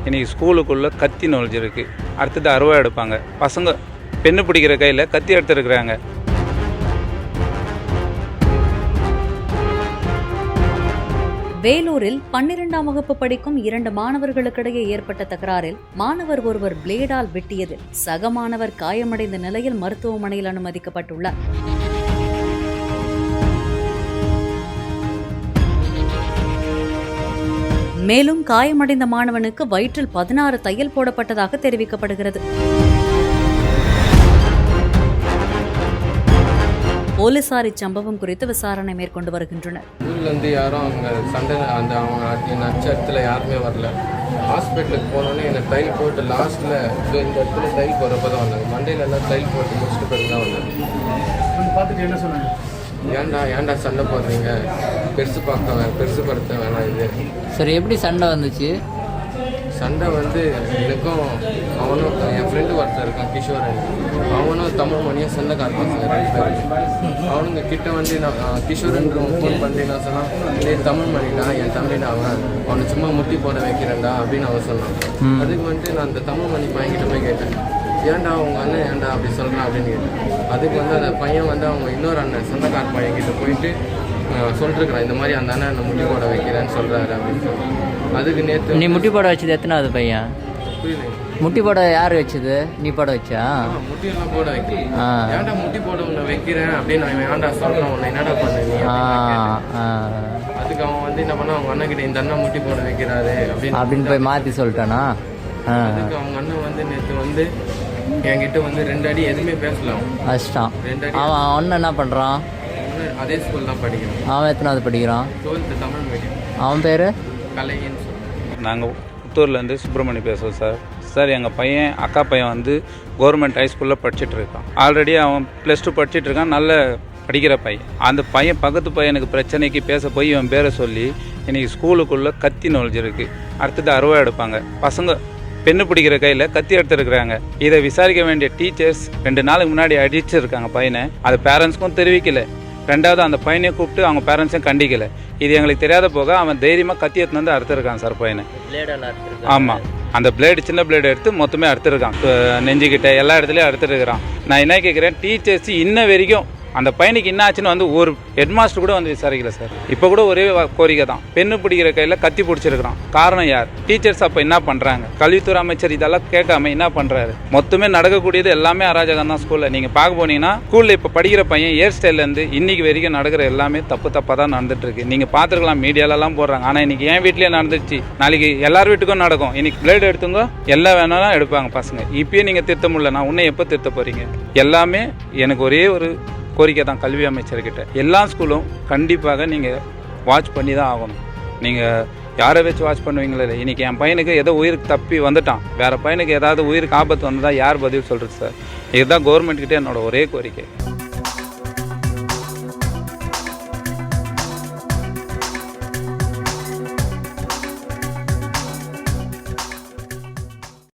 இன்றைக்கி ஸ்கூலுக்குள்ளே கத்தி நுழைஞ்சிருக்கு. அடுத்தது அருவா எடுப்பாங்க. பசங்க பெண்ணு பிடிக்கிற கையில் கத்தி எடுத்துருக்குறாங்க. வேலூரில் 12ஆம் வகுப்பு படிக்கும் 2 மாணவர்களுக்கிடையே ஏற்பட்ட தகராறில் மாணவர் ஒருவர் பிளேடால் வெட்டியதில் சக மாணவர் காயமடைந்த நிலையில் மருத்துவமனையில் அனுமதிக்கப்பட்டுள்ளார். மேலும் காயமடைந்த மாணவனுக்கு வயிற்றில் 16 தையல் போடப்பட்டதாக தெரிவிக்கப்படுகிறது. போலீசார் இச்சம்பவம் குறித்து விசாரணை மேற்கொண்டு வருகின்றனர். ஸ்கூல்லேருந்து யாரும் அவங்க சண்டை அவங்க நச்ச இடத்துல யாருமே வரல. ஹாஸ்பிட்டலுக்கு போனோன்னே எனக்கு தையல் போட்டு லாஸ்ட்டில் இந்த இடத்துல தையல் போடுறப்ப தான் வந்தாங்க. மண்டையில் எல்லாம் தையல் போட்டு முடிச்சுட்டு பிறகு தான் வந்தாங்க. பார்த்துட்டு என்ன சொன்னாங்க? ஏன்டா சண்டை போடுறீங்க, பெருசுப்படுத்த வேணாம் இது. சரி, எப்படி சண்டை வந்துச்சு? சண்டை வந்து எனக்கும் அவனும் என் ஃப்ரெண்டு ஒருத்தர் இருக்கான் கிஷோரன், அவனும் தமிழ் மணியும் சொந்தக்கார பசங்க 2 பேர். அவனுங்க கிட்ட வந்து நான் கிஷோரன்ற ஃபோன் பண்ணி நான் சொன்னான், இதே தமிழ் மணிடா என் தம்பிடா, அவனை சும்மா முட்டி போட வைக்கிறேன்டா அப்படின்னு அவன் சொன்னான். அதுக்கு வந்துட்டு நான் அந்த தமிழ் மணி பையன்கிட்ட போய் கேட்டேன், ஏன்டா அவங்க அண்ணன் ஏன்டா அப்படி சொல்கிறான் அப்படின்னு கேட்டேன். அதுக்கு வந்து அந்த பையன் வந்து அவங்க இன்னொரு அண்ணன் சொந்தக்கார பையன்கிட்ட போயிட்டு சொல்லிருக்கிறான், இந்த மாதிரி அந்த அண்ணன் முட்டி போட வைக்கிறேன்னு சொல்கிறாரு அப்படின்னு சொல்லி. அதுக்கு நேற்று நீ முட்டி போட வச்சது எத்தனாவது பையன்? புரியல. முட்டி போட யார் வச்சது? நீ போட வச்சா? முட்டியெல்லாம் போட வைக்கிறேன். ஏன்டா முட்டி போட உன்னை வைக்கிறேன் அப்படின்னு நான் ஏன்டா சொல்கிறேன், உன்னை என்னடா பண்ணுவீங்க? அதுக்கு அவன் வந்து என்ன பண்ணா, அவங்க அண்ணன் கிட்ட இந்த அண்ணன் முட்டி போட வைக்கிறாரு அப்படின்னு போய் மாற்றி சொல்லிட்டானா? அதுக்கு அவங்க அண்ணன் வந்து நேற்று வந்து என்கிட்ட வந்து 2 அடி எதுவுமே பேசலாம். கஷ்டம். அவன் அண்ணன் என்ன பண்ணுறான்? அதே ஸ்கூல் தான் படிக்கிறான். அவன் எத்தனாவது படிக்கிறான்? 12th Tamil medium. அவன் பேர் கலைன்னு சொல்லி. நாங்கள் புத்தூர்லேருந்து சுப்பிரமணி பேசுவோம் சார். எங்கள் பையன் அக்கா பையன் வந்து கவர்மெண்ட் ஹைஸ்கூலில் படிச்சுட்டு இருக்கான். ஆல்ரெடி அவன் +2 படிச்சுட்டு இருக்கான். நல்ல படிக்கிற பையன். அந்த பையன் பக்கத்து பையனுக்கு பிரச்சனைக்கு பேச போய் இவன் பேரை சொல்லி இன்றைக்கி ஸ்கூலுக்குள்ளே கத்தி நுழைஞ்சிருக்கு. அடுத்தது அருவா எடுப்பாங்க. பசங்க பெண்ணு பிடிக்கிற கையில் கத்தி எடுத்துருக்குறாங்க. இதை விசாரிக்க வேண்டிய டீச்சர்ஸ் 2 நாளுக்கு முன்னாடி அடிச்சிருக்காங்க பையனை. அது பேரண்ட்ஸ்க்கும் தெரிவிக்கலை. 2வது அந்த பையனையும் கூப்பிட்டு அவங்க பேரண்ட்ஸையும் கண்டிக்கலை. இது எங்களுக்கு தெரியாத போக அவன் தைரியமாக கத்தி எடுத்துன்னு வந்து அறுத்துருக்கான் சார் பையனை. ஆமாம், அந்த பிளேடு சின்ன பிளேடு எடுத்து மொத்தமே அறுத்துருக்கான். நெஞ்சுக்கிட்ட எல்லா இடத்துலையும் அறுத்துருக்குறான். நான் என்ன கேட்குறேன், டீச்சர்ஸ் இன்ன வரைக்கும் அந்த பையனுக்கு என்ன ஆச்சுன்னு வந்து ஒரு ஹெட்மாஸ்டர் கூட வந்து விசாரிக்கல சார். இப்போ கூட ஒரே கோரிக்கை தான், பெண்ணு பிடிக்கிற கையில் கத்தி பிடிச்சிருக்கிறான். காரணம் யார்? டீச்சர்ஸ். அப்போ என்ன பண்ணுறாங்க? கல்வித்துறை அமைச்சர் இதெல்லாம் கேட்காம என்ன பண்ணுறாரு? மொத்தமே நடக்கக்கூடியது எல்லாமே அராஜகம் தான் ஸ்கூலில். நீங்கள் பார்க்க போனீங்கன்னா ஸ்கூலில் இப்போ படிக்கிற பையன் ஹேர் ஸ்டைல்லேருந்து இன்னைக்கு வரைக்கும் நடக்கிற எல்லாமே தப்பாக தான் நடந்துட்டு இருக்கு. நீங்கள் பார்த்துருக்கலாம், மீடியாலலாம் போடுறாங்க. ஆனால் இன்னைக்கு என் வீட்லேயே நடந்துச்சு, நாளைக்கு எல்லார் வீட்டுக்கும் நடக்கும். இன்னைக்கு பிளேடு எடுத்துங்க, எல்லாம் வேணாலும் எடுப்பாங்க பசங்க. இப்பயே நீங்கள் திருத்த முடியல, நான் உன்னை எப்போ திருத்த போகிறீங்க? எல்லாமே எனக்கு ஒரே ஒரு கோரிக்கை தான் கல்வி அமைச்சர்கிட்ட, எல்லா ஸ்கூலும் கண்டிப்பாக நீங்கள் வாட்ச் பண்ணி தான் ஆகணும். நீங்கள் யாரை வச்சு வாட்ச் பண்ணுவீங்களே இல்லை. இன்றைக்கி என் பையனுக்கு ஏதோ உயிருக்கு தப்பி வந்துட்டான், வேறு பையனுக்கு ஏதாவது உயிருக்கு ஆபத்து வந்ததா யார் பதில் சொல்கிறது சார்? இதுதான் கவர்மெண்ட்கிட்ட என்னோட ஒரே கோரிக்கை.